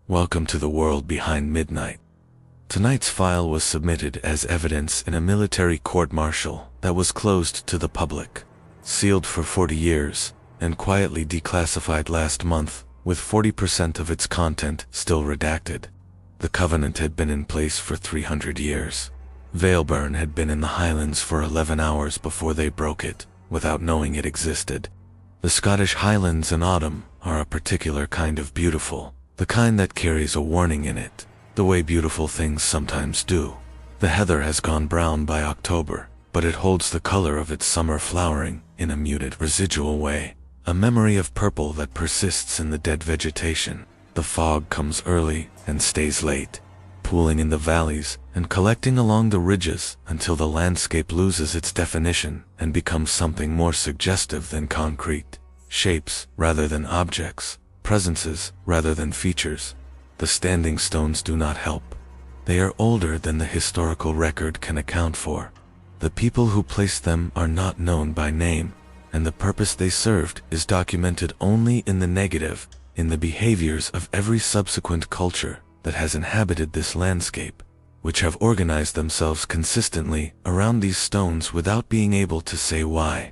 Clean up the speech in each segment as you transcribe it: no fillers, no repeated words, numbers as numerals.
Welcome to the world behind midnight. Tonight's file was submitted as evidence in a military court-martial that was closed to the public, sealed for 40 years, and quietly declassified last month, with 40% of its content still redacted. The covenant had been in place for 300 years. VEILBORN had been in the Highlands for 11 hours before they broke it, without knowing it existed. The Scottish Highlands in autumn are a particular kind of beautiful, the kind that carries a warning in it, the way beautiful things sometimes do. The heather has gone brown by October, but it holds the color of its summer flowering in a muted residual way, a memory of purple that persists in the dead vegetation. The fog comes early and stays late, pooling in the valleys and collecting along the ridges until the landscape loses its definition and becomes something more suggestive than concrete, shapes rather than objects, presences rather than features. The standing stones do not help. They are older than the historical record can account for. The people who placed them are not known by name, and the purpose they served is documented only in the negative, in the behaviors of every subsequent culture that has inhabited this landscape, which have organized themselves consistently around these stones without being able to say why.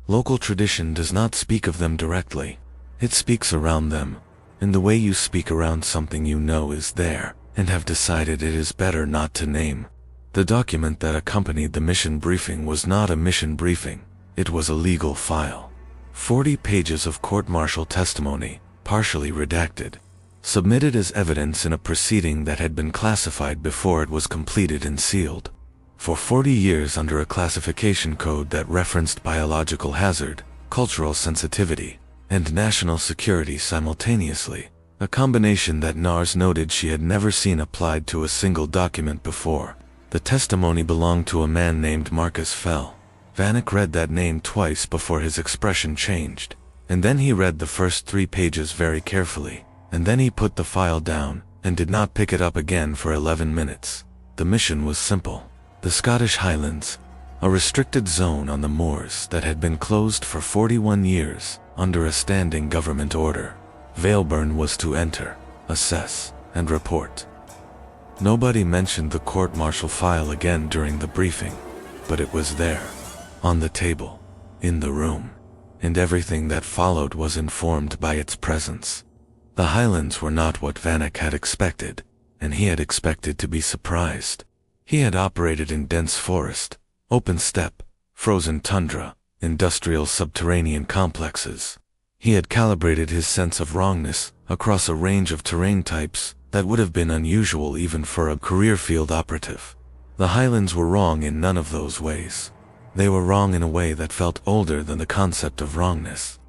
Local tradition does not speak of them directly. It speaks around them, in the way you speak around something you know is there, and have decided it is better not to name. The document that accompanied the mission briefing was not a mission briefing, it was a legal file. 40 pages of court-martial testimony, partially redacted, submitted as evidence in a proceeding that had been classified before it was completed and sealed. For 40 years under a classification code that referenced biological hazard, cultural sensitivity, and national security simultaneously, a combination that NARS noted she had never seen applied to a single document before. The testimony belonged to a man named Marcus Fell. Vanek read that name twice before his expression changed, and then he read the first 3 pages very carefully, and then he put the file down, and did not pick it up again for 11 minutes. The mission was simple. The Scottish Highlands, a restricted zone on the moors that had been closed for 41 years, under a standing government order. VEILBORN was to enter, assess, and report. Nobody mentioned the court-martial file again during the briefing, but it was there, on the table, in the room, and everything that followed was informed by its presence. The Highlands were not what Vanek had expected, and he had expected to be surprised. He had operated in dense forest, open steppe, frozen tundra, industrial subterranean complexes. He had calibrated his sense of wrongness across a range of terrain types that would have been unusual even for a career field operative. The Highlands were wrong in none of those ways. They were wrong in a way that felt older than the concept of wrongness.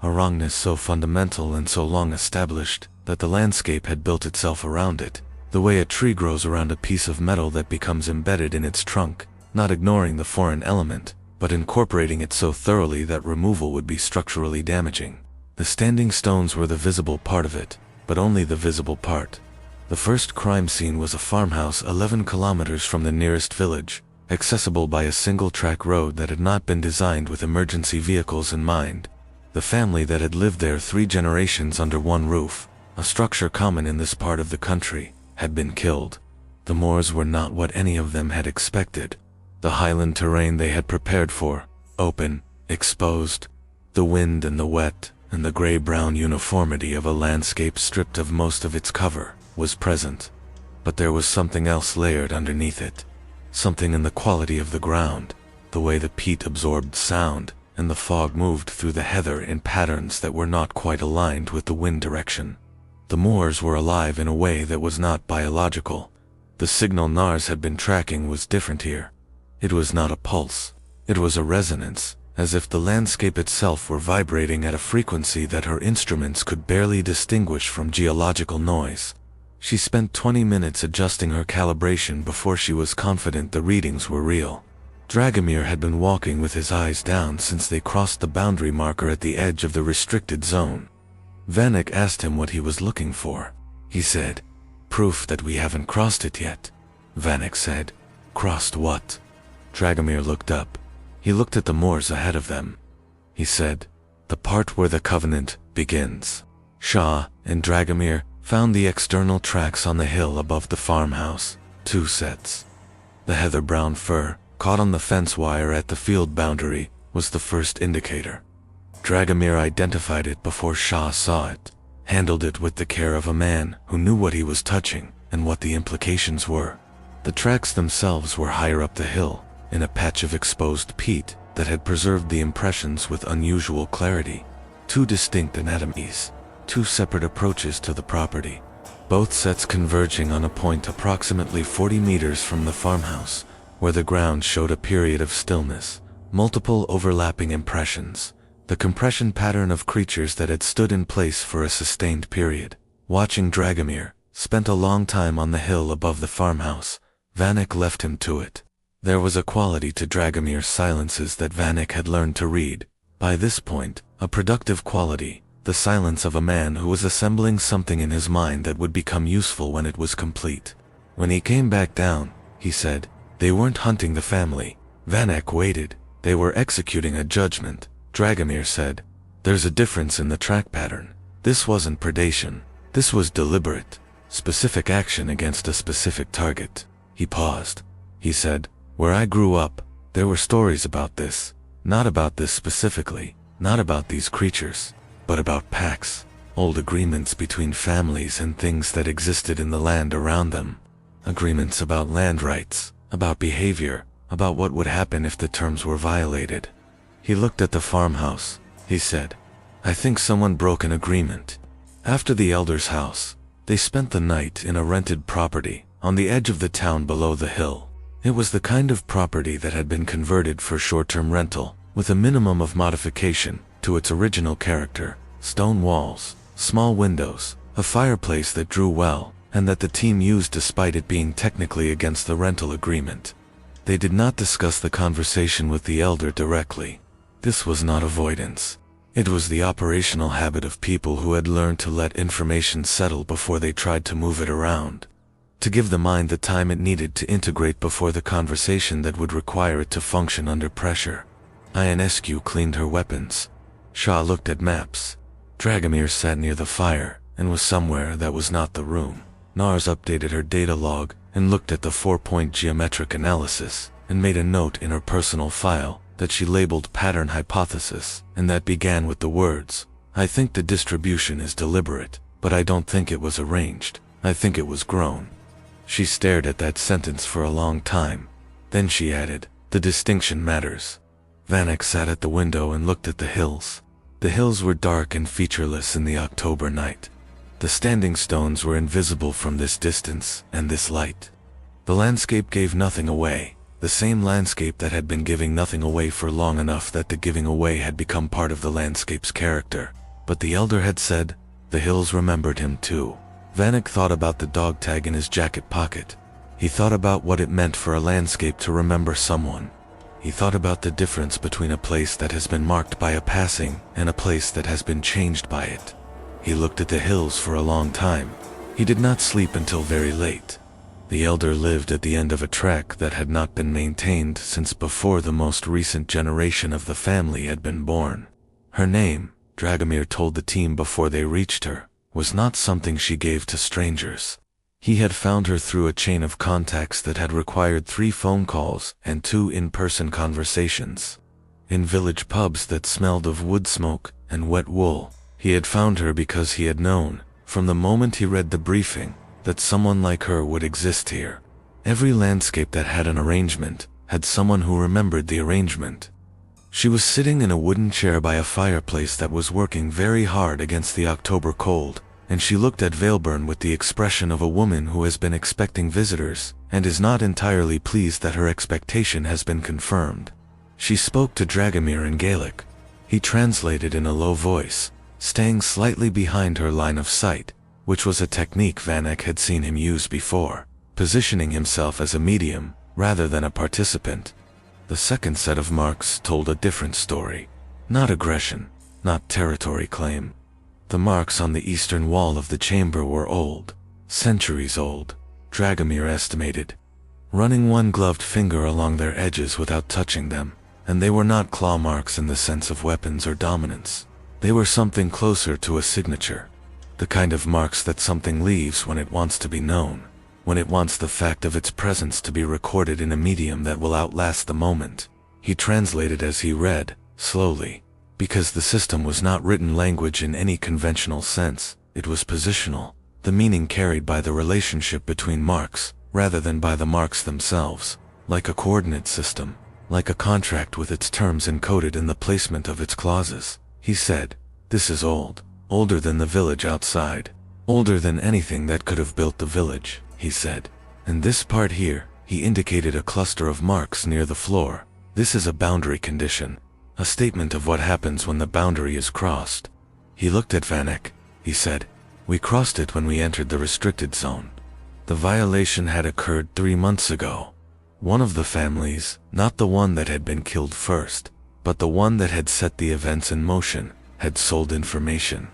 A wrongness so fundamental and so long established that the landscape had built itself around it, the way a tree grows around a piece of metal that becomes embedded in its trunk, not ignoring the foreign element, but incorporating it so thoroughly that removal would be structurally damaging. The standing stones were the visible part of it, but only the visible part. The first crime scene was a farmhouse 11 kilometers from the nearest village, accessible by a single-track road that had not been designed with emergency vehicles in mind. The family that had lived there 3 generations under one roof, a structure common in this part of the country, had been killed. The moors were not what any of them had expected. The highland terrain they had prepared for, open, exposed, the wind and the wet, and the gray-brown uniformity of a landscape stripped of most of its cover, was present. But there was something else layered underneath it. Something in the quality of the ground, the way the peat absorbed sound, and the fog moved through the heather in patterns that were not quite aligned with the wind direction. The moors were alive in a way that was not biological. The signal NARS had been tracking was different here. It was not a pulse. It was a resonance, as if the landscape itself were vibrating at a frequency that her instruments could barely distinguish from geological noise. She spent 20 minutes adjusting her calibration before she was confident the readings were real. Dragomir had been walking with his eyes down since they crossed the boundary marker at the edge of the restricted zone. Vanek asked him what he was looking for. He said, "Proof that we haven't crossed it yet." Vanek said, "Crossed what?" Dragomir looked up. He looked at the moors ahead of them. He said, "The part where the covenant begins." Shah and Dragomir found the external tracks on the hill above the farmhouse, 2 sets. The heather-brown fur, caught on the fence wire at the field boundary, was the first indicator. Dragomir identified it before Shah saw it, handled it with the care of a man who knew what he was touching and what the implications were. The tracks themselves were higher up the hill, in a patch of exposed peat that had preserved the impressions with unusual clarity. 2 distinct anatomies, 2 separate approaches to the property, both sets converging on a point approximately 40 meters from the farmhouse, where the ground showed a period of stillness, multiple overlapping impressions, the compression pattern of creatures that had stood in place for a sustained period. Watching Dragomir spent a long time on the hill above the farmhouse, Vanek left him to it. There was a quality to Dragomir's silences that Vanek had learned to read. By this point, a productive quality, the silence of a man who was assembling something in his mind that would become useful when it was complete. When he came back down, he said, "They weren't hunting the family." Vanek waited. "They were executing a judgment," Dragomir said. "There's a difference in the track pattern. This wasn't predation. This was deliberate, specific action against a specific target." He paused. He said, "Where I grew up, there were stories about this. Not about this specifically, not about these creatures, but about pacts, old agreements between families and things that existed in the land around them. Agreements about land rights, about behavior, about what would happen if the terms were violated." He looked at the farmhouse. He said, "I think someone broke an agreement." After the elder's house, they spent the night in a rented property on the edge of the town below the hill. It was the kind of property that had been converted for short-term rental, with a minimum of modification to its original character: stone walls, small windows, a fireplace that drew well, and that the team used despite it being technically against the rental agreement. They did not discuss the conversation with the elder directly. This was not avoidance. It was the operational habit of people who had learned to let information settle before they tried to move it around, to give the mind the time it needed to integrate before the conversation that would require it to function under pressure. Ionescu cleaned her weapons. Shah looked at maps. Dragomir sat near the fire and was somewhere that was not the room. Nars updated her data log and looked at the 4-point geometric analysis and made a note in her personal file that she labeled pattern hypothesis, and that began with the words, "I think the distribution is deliberate, but I don't think it was arranged. I think it was grown." She stared at that sentence for a long time. Then she added, "The distinction matters." Vanek sat at the window and looked at the hills. The hills were dark and featureless in the October night. The standing stones were invisible from this distance and this light. The landscape gave nothing away, the same landscape that had been giving nothing away for long enough that the giving away had become part of the landscape's character. But the elder had said, the hills remembered him too. Vanek thought about the dog tag in his jacket pocket. He thought about what it meant for a landscape to remember someone. He thought about the difference between a place that has been marked by a passing and a place that has been changed by it. He looked at the hills for a long time. He did not sleep until very late. The elder lived at the end of a track that had not been maintained since before the most recent generation of the family had been born. Her name, Dragomir told the team before they reached her, was not something she gave to strangers. He had found her through a chain of contacts that had required 3 phone calls and 2 in-person conversations. In village pubs that smelled of wood smoke and wet wool, he had found her because he had known, from the moment he read the briefing, that someone like her would exist here. Every landscape that had an arrangement had someone who remembered the arrangement. She was sitting in a wooden chair by a fireplace that was working very hard against the October cold, and she looked at VEILBORN with the expression of a woman who has been expecting visitors and is not entirely pleased that her expectation has been confirmed. She spoke to Dragomir in Gaelic. He translated in a low voice, staying slightly behind her line of sight, which was a technique Vanek had seen him use before, positioning himself as a medium rather than a participant. The second set of marks told a different story. Not aggression, not territory claim. The marks on the eastern wall of the chamber were old, centuries old, Dragomir estimated, running one gloved finger along their edges without touching them, and they were not claw marks in the sense of weapons or dominance. They were something closer to a signature. The kind of marks that something leaves when it wants to be known, when it wants the fact of its presence to be recorded in a medium that will outlast the moment. He translated as he read, slowly. Because the system was not written language in any conventional sense, it was positional, the meaning carried by the relationship between marks, rather than by the marks themselves, like a coordinate system, like a contract with its terms encoded in the placement of its clauses. He said, "This is old, older than the village outside, older than anything that could have built the village," he said. "And this part here," he indicated a cluster of marks near the floor, "this is a boundary condition, a statement of what happens when the boundary is crossed." He looked at Vanek. He said, "We crossed it when we entered the restricted zone. The violation had occurred 3 months ago. One of the families, not the one that had been killed first, but the one that had set the events in motion, had sold information.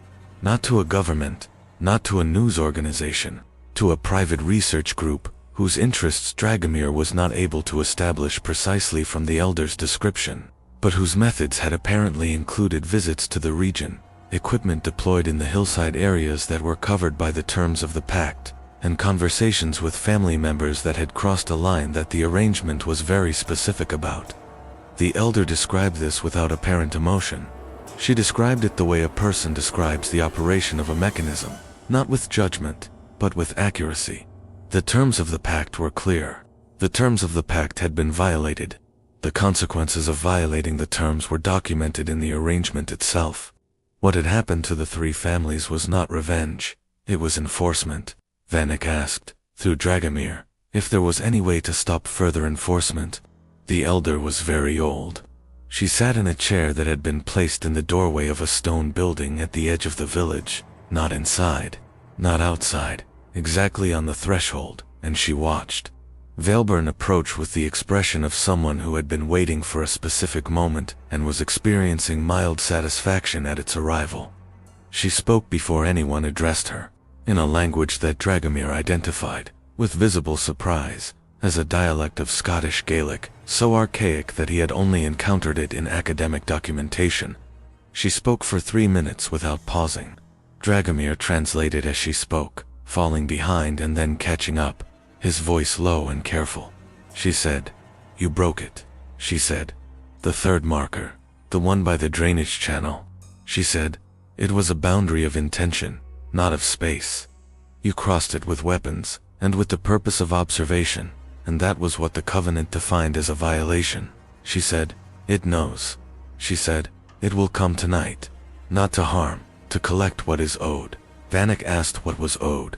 Not to a government, not to a news organization, to a private research group, whose interests Dragomir was not able to establish precisely from the elder's description, but whose methods had apparently included visits to the region, equipment deployed in the hillside areas that were covered by the terms of the Pact, and conversations with family members that had crossed a line that the arrangement was very specific about." The elder described this without apparent emotion. She described it the way a person describes the operation of a mechanism, not with judgment, but with accuracy. The terms of the Pact were clear. The terms of the Pact had been violated. The consequences of violating the terms were documented in the arrangement itself. What had happened to the 3 families was not revenge, it was enforcement. Vanek asked, through Dragomir, if there was any way to stop further enforcement. The elder was very old. She sat in a chair that had been placed in the doorway of a stone building at the edge of the village, not inside, not outside, exactly on the threshold, and she watched. VEILBORN approached with the expression of someone who had been waiting for a specific moment and was experiencing mild satisfaction at its arrival. She spoke before anyone addressed her, in a language that Dragomir identified, with visible surprise, as a dialect of Scottish Gaelic, so archaic that he had only encountered it in academic documentation. She spoke for 3 minutes without pausing. Dragomir translated as she spoke, falling behind and then catching up, his voice low and careful. She said, "You broke it," she said. "The 3rd marker, the one by the drainage channel," she said. "It was a boundary of intention, not of space. You crossed it with weapons, and with the purpose of observation, and that was what the Covenant defined as a violation," she said. "It knows," she said. "It will come tonight. Not to harm, to collect what is owed." Vanek asked what was owed.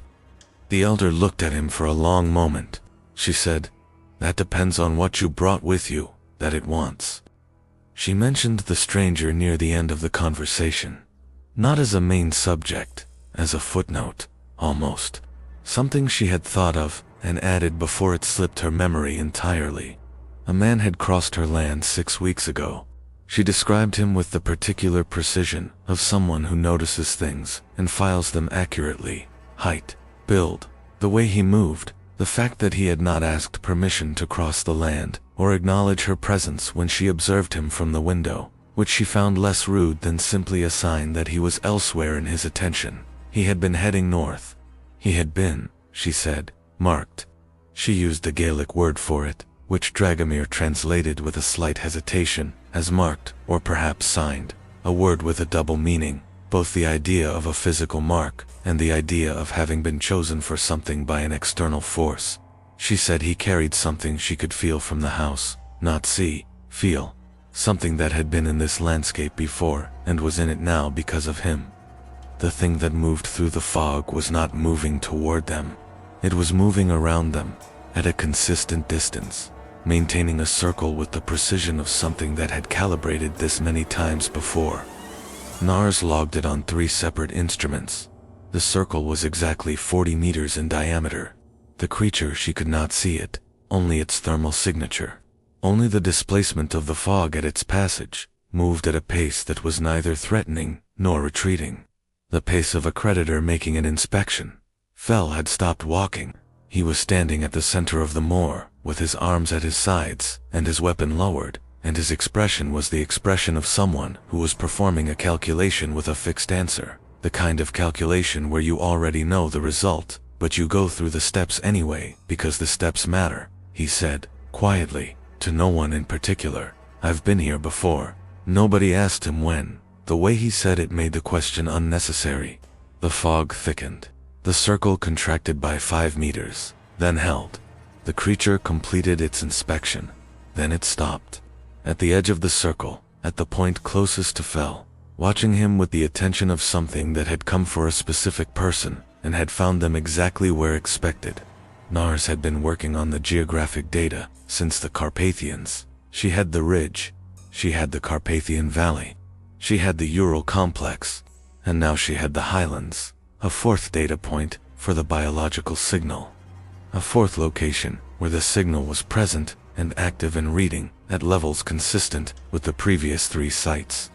The elder looked at him for a long moment. She said, "That depends on what you brought with you, that it wants." She mentioned the stranger near the end of the conversation. Not as a main subject, as a footnote, almost. Something she had thought of, and added before it slipped her memory entirely. A man had crossed her land 6 weeks ago. She described him with the particular precision of someone who notices things and files them accurately. Height, build, the way he moved, the fact that he had not asked permission to cross the land or acknowledge her presence when she observed him from the window, which she found less rude than simply a sign that he was elsewhere in his attention. He had been heading north. He had been, she said, marked. She used the Gaelic word for it, which Dragomir translated with a slight hesitation as marked or perhaps signed, a word with a double meaning, both the idea of a physical mark and the idea of having been chosen for something by an external force. She said he carried something she could feel from the house, not see, feel. Something that had been in this landscape before and was in it now because of him. The thing that moved through the fog was not moving toward them. It was moving around them, at a consistent distance, maintaining a circle with the precision of something that had calibrated this many times before. Nars logged it on 3 separate instruments. The circle was exactly 40 meters in diameter. The creature, she could not see it, only its thermal signature. Only the displacement of the fog at its passage, moved at a pace that was neither threatening nor retreating. The pace of a creditor making an inspection. Fell had stopped walking. He was standing at the center of the moor, with his arms at his sides and his weapon lowered, and his expression was the expression of someone who was performing a calculation with a fixed answer. The kind of calculation where you already know the result, but you go through the steps anyway because the steps matter, he said, quietly, to no one in particular. I've been here before. Nobody asked him when. The way he said it made the question unnecessary. The fog thickened. The circle contracted by 5 meters, then held. The creature completed its inspection. Then it stopped. At the edge of the circle, at the point closest to Fell, watching him with the attention of something that had come for a specific person and had found them exactly where expected. Nars had been working on the geographic data since the Carpathians. She had the ridge. She had the Carpathian Valley. She had the Ural complex. And now she had the Highlands, a fourth data point for the biological signal. A fourth location where the signal was present and active and reading at levels consistent with the previous 3 sites.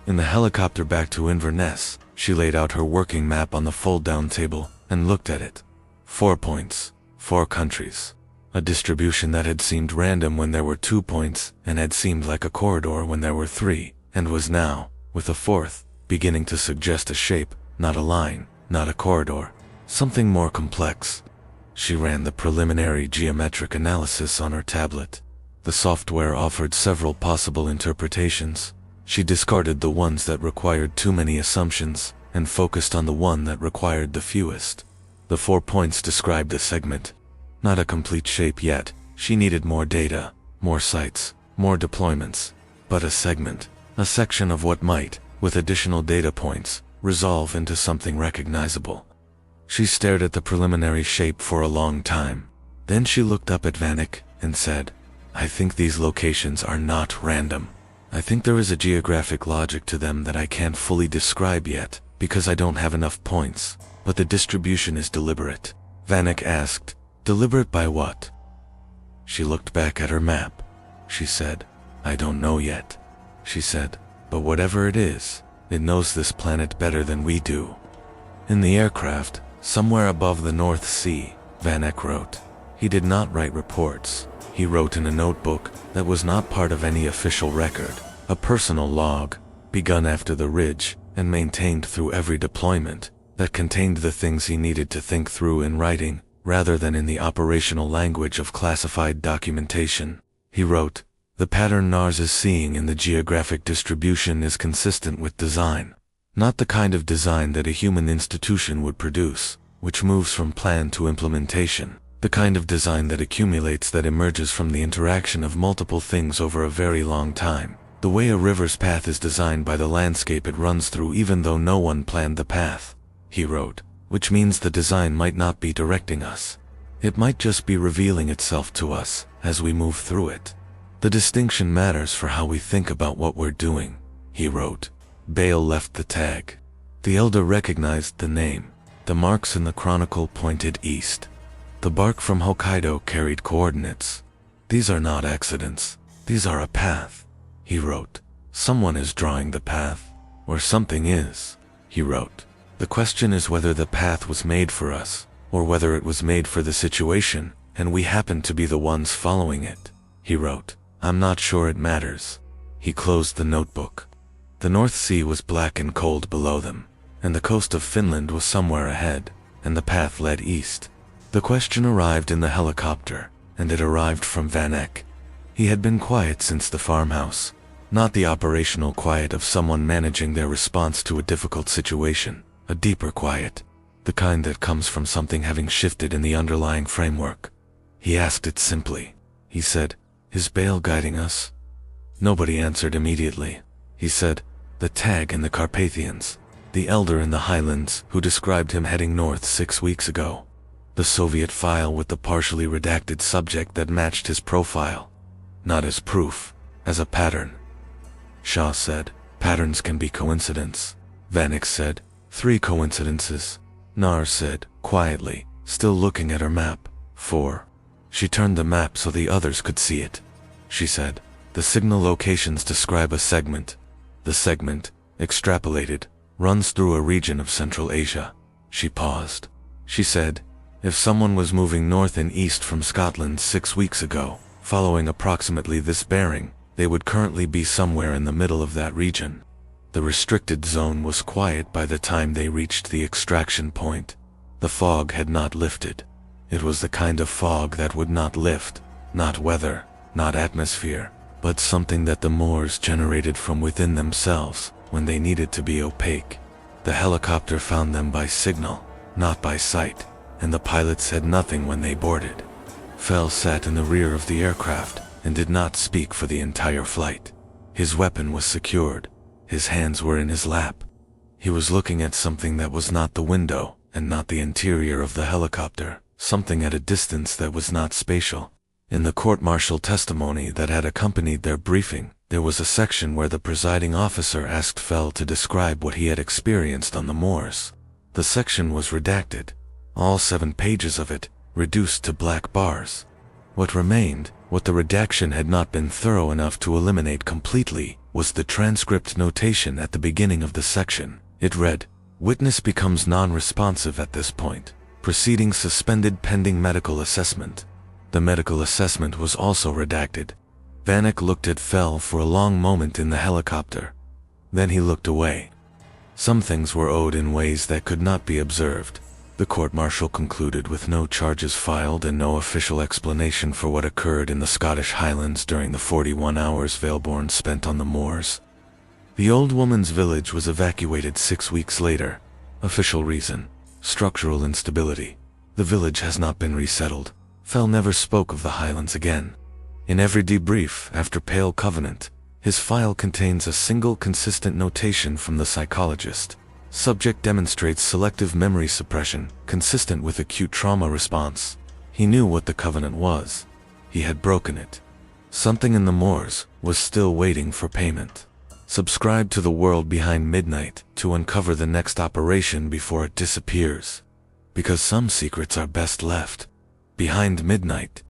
In the helicopter back to Inverness, she laid out her working map on the fold-down table and looked at it. 4 points, 4 countries. A distribution that had seemed random when there were 2 points and had seemed like a corridor when there were 3, and was now, with a 4th, beginning to suggest a shape, not a line, not a corridor, something more complex. She ran the preliminary geometric analysis on her tablet. The software offered several possible interpretations. She discarded the ones that required too many assumptions and focused on the one that required the fewest. The 4 points described a segment. Not a complete shape yet. She needed more data, more sites, more deployments. But a segment, a section of what might, with additional data points, resolve into something recognizable. She stared at the preliminary shape for a long time. Then she looked up at Vanek and said, I think these locations are not random. I think there is a geographic logic to them that I can't fully describe yet, because I don't have enough points, but the distribution is deliberate. Vanek asked, deliberate by what? She looked back at her map. She said, I don't know yet. She said, but whatever it is, it knows this planet better than we do. In the aircraft, somewhere above the North Sea, Vanek wrote. He did not write reports. He wrote in a notebook that was not part of any official record, a personal log, begun after the ridge and maintained through every deployment, that contained the things he needed to think through in writing, rather than in the operational language of classified documentation. He wrote, the pattern Nars is seeing in the geographic distribution is consistent with design. Not the kind of design that a human institution would produce, which moves from plan to implementation. The kind of design that accumulates, that emerges from the interaction of multiple things over a very long time. The way a river's path is designed by the landscape it runs through even though no one planned the path. He wrote, which means the design might not be directing us. It might just be revealing itself to us as we move through it. The distinction matters for how we think about what we're doing, he wrote. Bale left the tag. The elder recognized the name. The marks in the chronicle pointed east. The bark from Hokkaido carried coordinates. These are not accidents. These are a path, he wrote. Someone is drawing the path. Or something is, he wrote. The question is whether the path was made for us, or whether it was made for the situation, and we happen to be the ones following it, he wrote. I'm not sure it matters. He closed the notebook. The North Sea was black and cold below them, and the coast of Finland was somewhere ahead, and the path led east. The question arrived in the helicopter, and it arrived from Vanek. He had been quiet since the farmhouse, not the operational quiet of someone managing their response to a difficult situation, a deeper quiet, the kind that comes from something having shifted in the underlying framework. He asked it simply. He said, is Bale guiding us? Nobody answered immediately. He said, the tag in the Carpathians, the elder in the Highlands who described him heading north 6 weeks ago. The Soviet file with the partially redacted subject that matched his profile. Not as proof, as a pattern. Shaw said, patterns can be coincidence. Vanek said, 3 coincidences. Nars said, quietly, still looking at her map, 4. She turned the map so the others could see it. She said, the signal locations describe a segment. The segment, extrapolated, runs through a region of Central Asia. She paused. She said, if someone was moving north and east from Scotland 6 weeks ago, following approximately this bearing, they would currently be somewhere in the middle of that region. The restricted zone was quiet by the time they reached the extraction point. The fog had not lifted. It was the kind of fog that would not lift, not weather, not atmosphere, but something that the Moors generated from within themselves when they needed to be opaque. The helicopter found them by signal, not by sight, and the pilots said nothing when they boarded. Fell sat in the rear of the aircraft and did not speak for the entire flight. His weapon was secured. His hands were in his lap. He was looking at something that was not the window and not the interior of the helicopter, something at a distance that was not spatial. In the court-martial testimony that had accompanied their briefing, there was a section where the presiding officer asked Fell to describe what he had experienced on the moors. The section was redacted, all 7 pages of it, reduced to black bars. What remained, what the redaction had not been thorough enough to eliminate completely, was the transcript notation at the beginning of the section. It read, "Witness becomes non-responsive at this point. Proceeding suspended pending medical assessment." The medical assessment was also redacted. Vanek looked at Fell for a long moment in the helicopter. Then he looked away. Some things were owed in ways that could not be observed. The court-martial concluded with no charges filed and no official explanation for what occurred in the Scottish Highlands during the 41 hours VEILBORN spent on the moors. The old woman's village was evacuated 6 weeks later. Official reason: structural instability. The village has not been resettled. Fell never spoke of the Highlands again. In every debrief after Pale Covenant, his file contains a single consistent notation from the psychologist. Subject demonstrates selective memory suppression, consistent with acute trauma response. He knew what the Covenant was. He had broken it. Something in the moors was still waiting for payment. Subscribe to The World Behind Midnight to uncover the next operation before it disappears. Because some secrets are best left behind midnight.